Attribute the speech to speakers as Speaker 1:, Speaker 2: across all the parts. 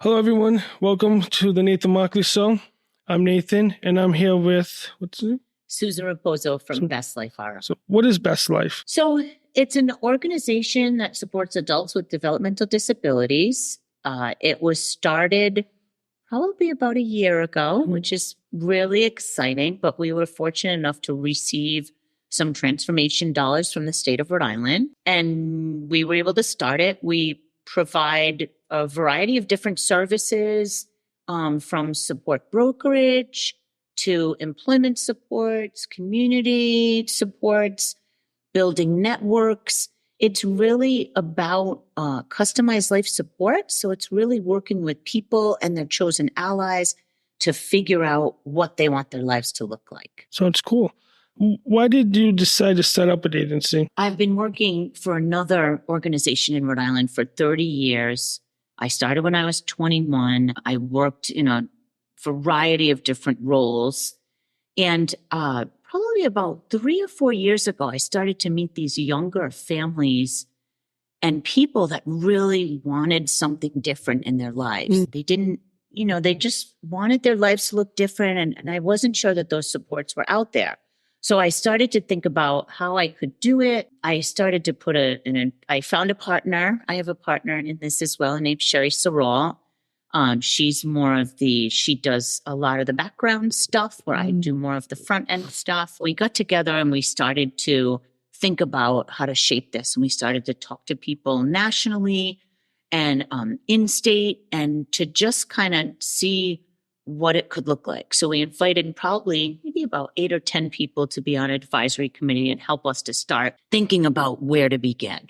Speaker 1: Hello, everyone. Welcome to the Nathan Markley Show. I'm Nathan, and I'm here with, what's it?
Speaker 2: Susan Raposo from Best Life RO.
Speaker 1: So what is Best Life?
Speaker 2: So it's an organization that supports adults with developmental disabilities. It was started probably about a year ago, which is really exciting, but we were fortunate enough to receive some transformation dollars from the state of Rhode Island, and we were able to start it. We provide a variety of different services, from support brokerage to employment supports, community supports, building networks. It's really about customized life support. So it's really working with people and their chosen allies to figure out what they want their lives to look like.
Speaker 1: So it's cool. Why did you decide to set up an agency?
Speaker 2: I've been working for another organization in Rhode Island for 30 years. I started when I was 21. I worked in a variety of different roles. And probably about 3 or 4 years ago, I started to meet these younger families and people that really wanted something different in their lives. They didn't, they just wanted their lives to look different. And I wasn't sure that those supports were out there. So I started to think about how I could do it. I started to put I found a partner. I have a partner in this as well, named Sherry Sorrell. She's she does a lot of the background stuff where I do more of the front end stuff. We got together and we started to think about how to shape this. And we started to talk to people nationally and in state and to just kind of see what it could look like. So we invited probably maybe about 8 or 10 people to be on an advisory committee and help us to start thinking about where to begin.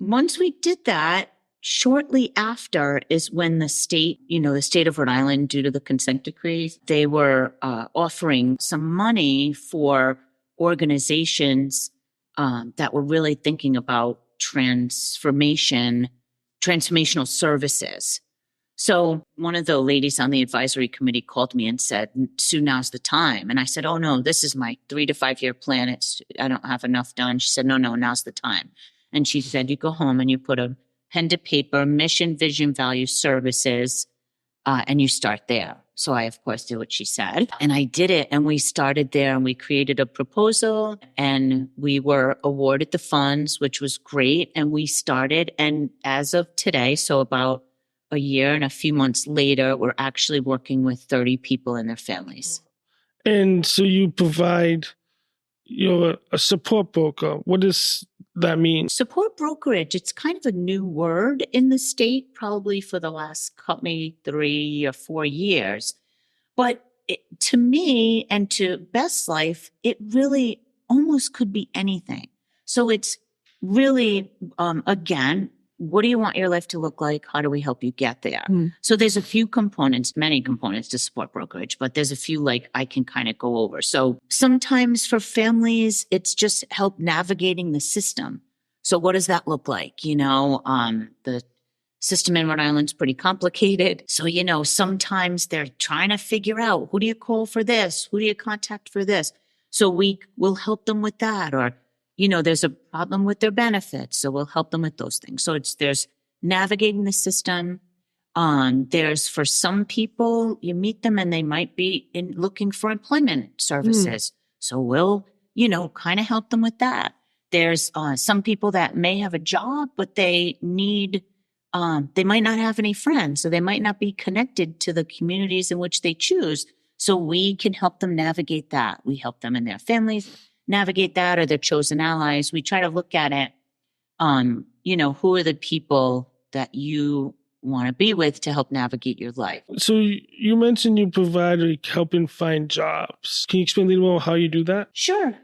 Speaker 2: Once we did that, shortly after is when the state of Rhode Island, due to the consent decree, they were offering some money for organizations that were really thinking about transformational services. So one of the ladies on the advisory committee called me and said, "Sue, now's the time." And I said, "Oh no, this is my 3 to 5 year plan. I don't have enough done." She said, No, now's the time. And she said, "You go home and you put a pen to paper, mission, vision, value, services, and you start there." So I, of course, did what she said. And I did it. And we started there and we created a proposal and we were awarded the funds, which was great. And we started. And as of today, so about a year and a few months later, we're actually working with 30 people and their families.
Speaker 1: And so you provide, you're a support broker. What does that mean?
Speaker 2: Support brokerage, it's kind of a new word in the state, probably for the last maybe 3 or 4 years. But to me and to Best Life, it really almost could be anything. So it's really, again, what do you want your life to look like? How do we help you get there? So there's a few components, many components to support brokerage, but there's a few like I can kind of go over. So sometimes for families, it's just help navigating the system. So what does that look like? The system in Rhode Island's pretty complicated. So, sometimes they're trying to figure out, who do you call for this? Who do you contact for this? So we will help them with that. Or there's a problem with their benefits, so we'll help them with those things. So there's navigating the system. There's, for some people, you meet them and they might be looking for employment services. So we'll, kind of help them with that. There's some people that may have a job, but they might not have any friends, so they might not be connected to the communities in which they choose. So we can help them navigate that. We help them and their families navigate that, or their chosen allies. We try to look at it on, who are the people that you want to be with to help navigate your life.
Speaker 1: So you mentioned you provide helping find jobs. Can you explain a little more how you do that?
Speaker 2: Sure.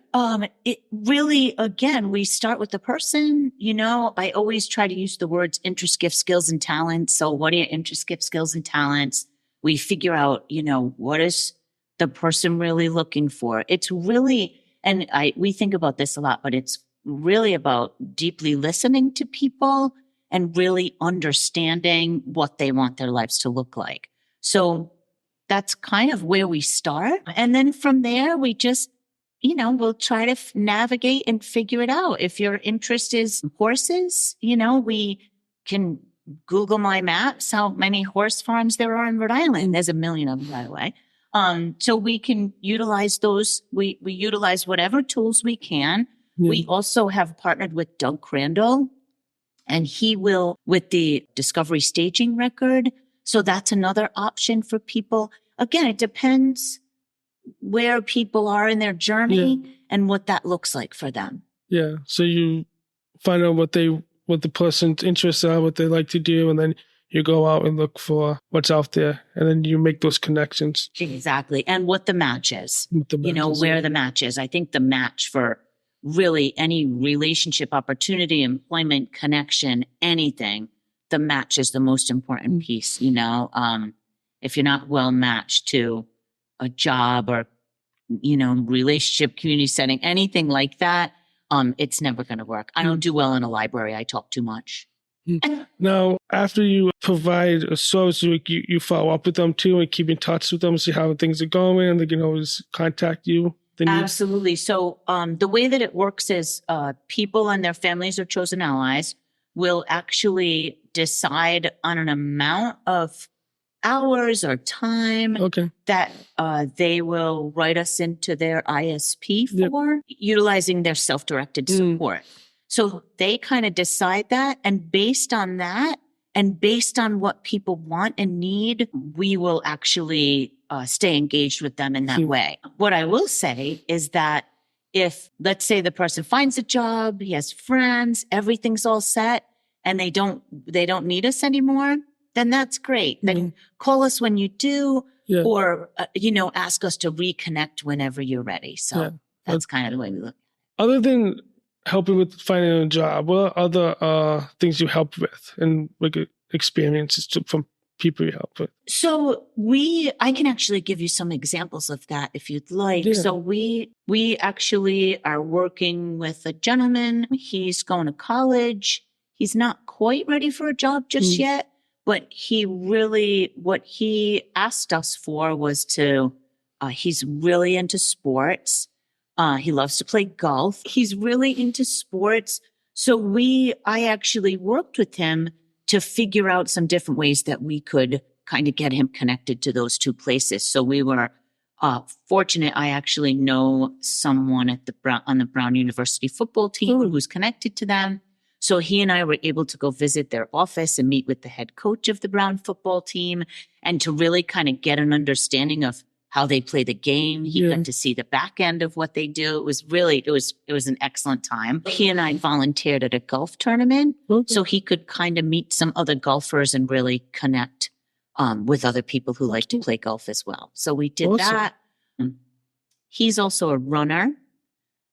Speaker 2: It really, again, we start with the person. I always try to use the words interest, gifts, skills, and talents. So what are your interests, gifts, skills, and talents? We figure out, what is the person really looking for? It's really, and we think about this a lot, but it's really about deeply listening to people and really understanding what they want their lives to look like. So that's kind of where we start. And then from there, we just, we'll try to navigate and figure it out. If your interest is horses, we can Google my maps, how many horse farms there are in Rhode Island. There's a million of them, by the way. So we can utilize those. We utilize whatever tools we can.
Speaker 1: Yeah.
Speaker 2: We also have partnered with Doug Crandall, and he will with the discovery staging record. So that's another option for people. Again, it depends where people are in their journey and what that looks like for them.
Speaker 1: Yeah. So you find out what the person's interests are, what they like to do, and then you go out and look for what's out there, and then you make those connections.
Speaker 2: Exactly. And what the match is,
Speaker 1: Where
Speaker 2: the match is. I think the match for really any relationship opportunity, employment, connection, anything, the match is the most important piece. If you're not well matched to a job or, relationship, community setting, anything like that, it's never going to work. I don't do well in a library. I talk too much.
Speaker 1: Now, after you provide a service, you follow up with them too and keep in touch with them, see how things are going, and they can always contact you.
Speaker 2: Absolutely. So the way that it works is people and their families or chosen allies will actually decide on an amount of hours or time that they will write us into their ISP for, utilizing their self-directed support. So they kind of decide that, and based on that, and based on what people want and need, we will actually stay engaged with them in that way. What I will say is that if, let's say, the person finds a job, he has friends, everything's all set, and they don't need us anymore, then that's great. Then call us when you do, or ask us to reconnect whenever you're ready. So that's kind of the way we look.
Speaker 1: Other than helping with finding a job, what are other things you help with and like experiences from people you help with?
Speaker 2: So I can actually give you some examples of that if you'd like. Yeah. So we actually are working with a gentleman. He's going to college. He's not quite ready for a job just yet, but what he asked us for was he's really into sports. He loves to play golf. He's really into sports. So I actually worked with him to figure out some different ways that we could kind of get him connected to those two places. So we were fortunate. I actually know someone on the Brown University football team who's connected to them. So he and I were able to go visit their office and meet with the head coach of the Brown football team, and to really kind of get an understanding of how they play the game. He got to see the back end of what they do. It was really, it was an excellent time. He and I volunteered at a golf tournament, so he could kind of meet some other golfers and really connect with other people who like to play golf as well. So we did that. He's also a runner,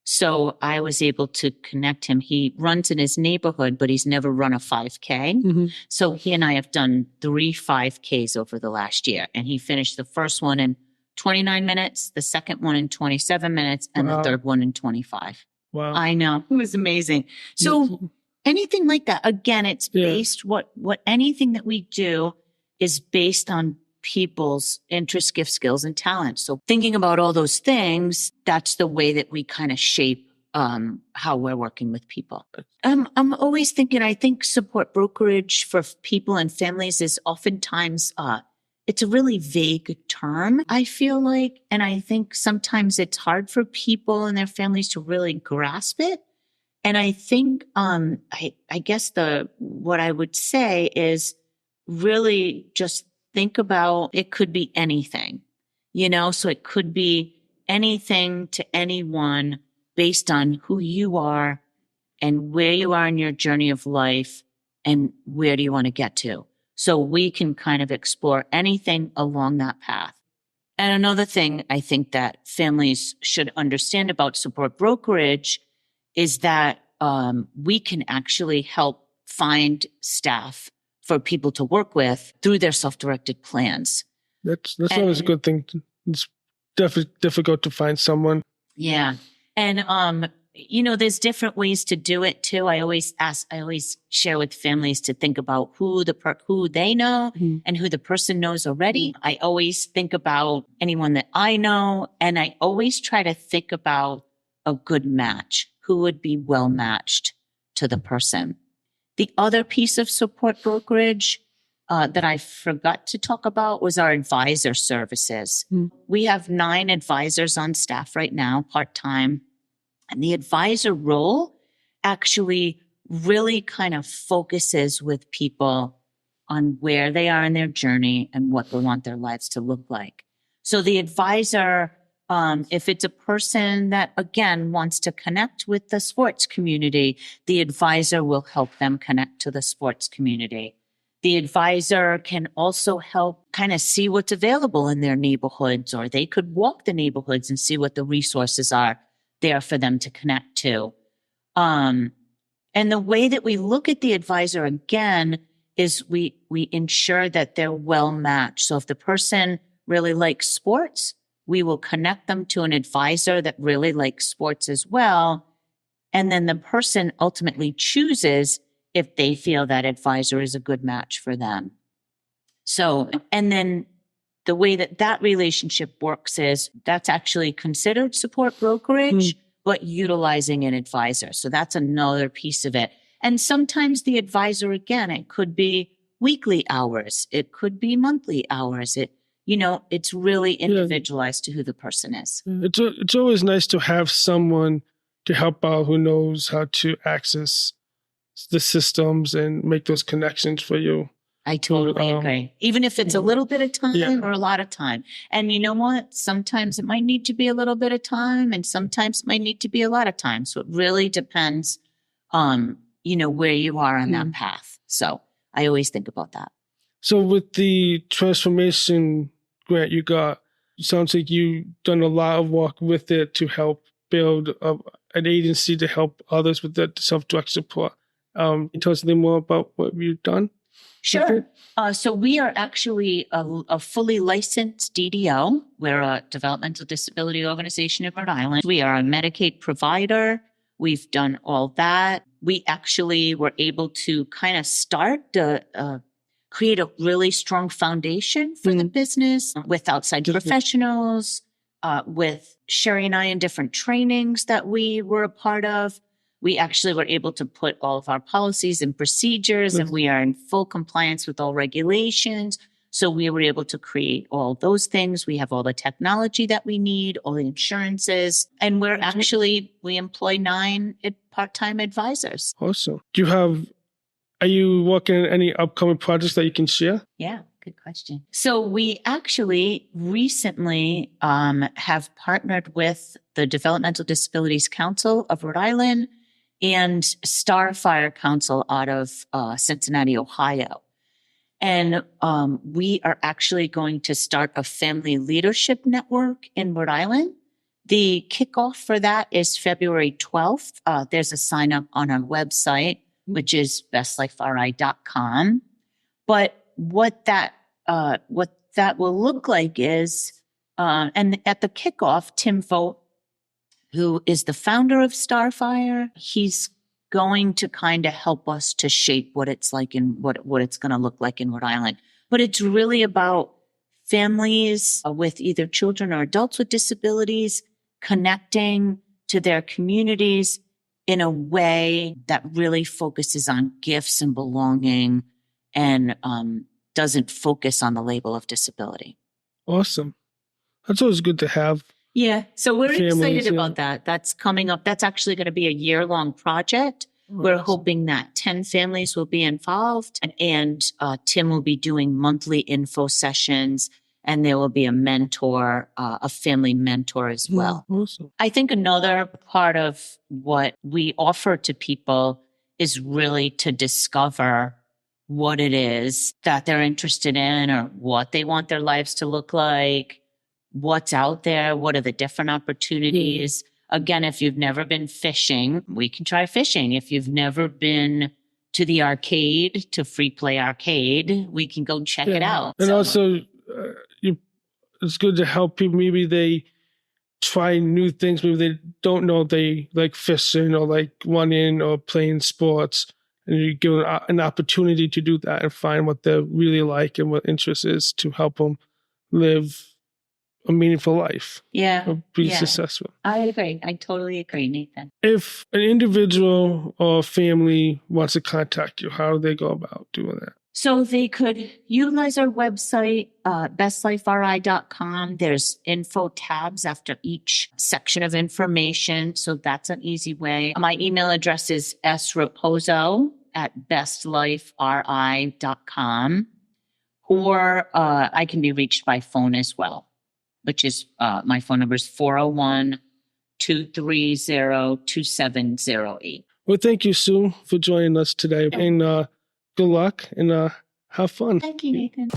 Speaker 2: so I was able to connect him. He runs in his neighborhood, but he's never run a 5K. So he and I have done 3 5Ks over the last year, and he finished the first one in 29 minutes, the second one in 27 minutes, and the third one in 25.
Speaker 1: Wow.
Speaker 2: I know. It was amazing. So anything like that, again, it's based, what anything that we do is based on people's interests, gifts, skills, and talents. So thinking about all those things, that's the way that we kind of shape how we're working with people. I'm always thinking, I think support brokerage for people and families is oftentimes it's a really vague term, I feel like. And I think sometimes it's hard for people and their families to really grasp it. And I think, I guess what I would say is really just think about, it could be anything, so it could be anything to anyone based on who you are and where you are in your journey of life and where do you want to get to. So we can kind of explore anything along that path. And another thing I think that families should understand about support brokerage is that we can actually help find staff for people to work with through their self-directed plans. That's
Speaker 1: always a good thing. It's definitely difficult to find someone.
Speaker 2: Yeah. And, there's different ways to do it too. I always share with families to think about who they know and who the person knows already. I always think about anyone that I know, and I always try to think about a good match, who would be well matched to the person. The other piece of support brokerage that I forgot to talk about was our advisor services. We have 9 advisors on staff right now, part-time. And the advisor role actually really kind of focuses with people on where they are in their journey and what they want their lives to look like. So the advisor, if it's a person that, again, wants to connect with the sports community, the advisor will help them connect to the sports community. The advisor can also help kind of see what's available in their neighborhoods, or they could walk the neighborhoods and see what the resources are there for them to connect to. And the way that we look at the advisor, again, is we ensure that they're well matched. So if the person really likes sports, we will connect them to an advisor that really likes sports as well. And then the person ultimately chooses if they feel that advisor is a good match for them. So, and then the way that relationship works is that's actually considered support brokerage, but utilizing an advisor. So that's another piece of it. And sometimes the advisor, again, it could be weekly hours. It could be monthly hours. It's really individualized to who the person is.
Speaker 1: It's always nice to have someone to help out who knows how to access the systems and make those connections for you.
Speaker 2: I totally agree. Even if it's a little bit of time or a lot of time. And you know what? Sometimes it might need to be a little bit of time, and sometimes it might need to be a lot of time. So it really depends on, where you are on that path. So I always think about that.
Speaker 1: So with the transformation grant you got, it sounds like you've done a lot of work with it to help build an agency to help others with that self-direct support. Can you tell us a little more about what you've done?
Speaker 2: Sure. So we are actually a fully licensed DDO. We're a developmental disability organization in Rhode Island. We are a Medicaid provider. We've done all that. We actually were able to kind of start to create a really strong foundation for the business with outside professionals, with Sherry and I in different trainings that we were a part of. We actually were able to put all of our policies and procedures, and we are in full compliance with all regulations. So we were able to create all those things. We have all the technology that we need, all the insurances, and we employ 9 part-time advisors.
Speaker 1: Awesome. Are you working on any upcoming projects that you can share?
Speaker 2: Yeah, good question. So we actually recently have partnered with the Developmental Disabilities Council of Rhode Island and Starfire Council out of Cincinnati, Ohio. And we are actually going to start a family leadership network in Rhode Island. The kickoff for that is February 12th. There's a sign up on our website, which is bestliferi.com. But what that will look like is, and at the kickoff, Tim Vogt, who is the founder of Starfire, he's going to kind of help us to shape what it's like and what it's going to look like in Rhode Island. But it's really about families with either children or adults with disabilities connecting to their communities in a way that really focuses on gifts and belonging and doesn't focus on the label of disability.
Speaker 1: Awesome. That's always good to have.
Speaker 2: Yeah. So we're excited about that. That's coming up. That's actually going to be a year-long project. We're hoping that 10 families will be involved, and Tim will be doing monthly info sessions, and there will be a mentor, a family mentor as well.
Speaker 1: Awesome.
Speaker 2: I think another part of what we offer to people is really to discover what it is that they're interested in or what they want their lives to look like, what's out there, what are the different opportunities. Again, if you've never been fishing, we can try fishing. If you've never been to the arcade, to Free Play Arcade, we can go check it out.
Speaker 1: And also, it's good to help people. Maybe they try new things. Maybe they don't know they like fishing or like running or playing sports. And you give them an opportunity to do that and find what they really like and what interest is to help them live a meaningful life,
Speaker 2: Yeah.
Speaker 1: or be
Speaker 2: Yeah.
Speaker 1: successful.
Speaker 2: I agree. I totally agree, Nathan.
Speaker 1: If an individual or family wants to contact you, how do they go about doing that?
Speaker 2: So they could utilize our website, bestliferi.com. There's info tabs after each section of information. So that's an easy way. My email address is sraposo@bestliferi.com. Or I can be reached by phone as well, which is my phone number is 401-230-2708.
Speaker 1: Well, thank you, Sue, for joining us today. And good luck and have fun.
Speaker 2: Thank you, Nathan.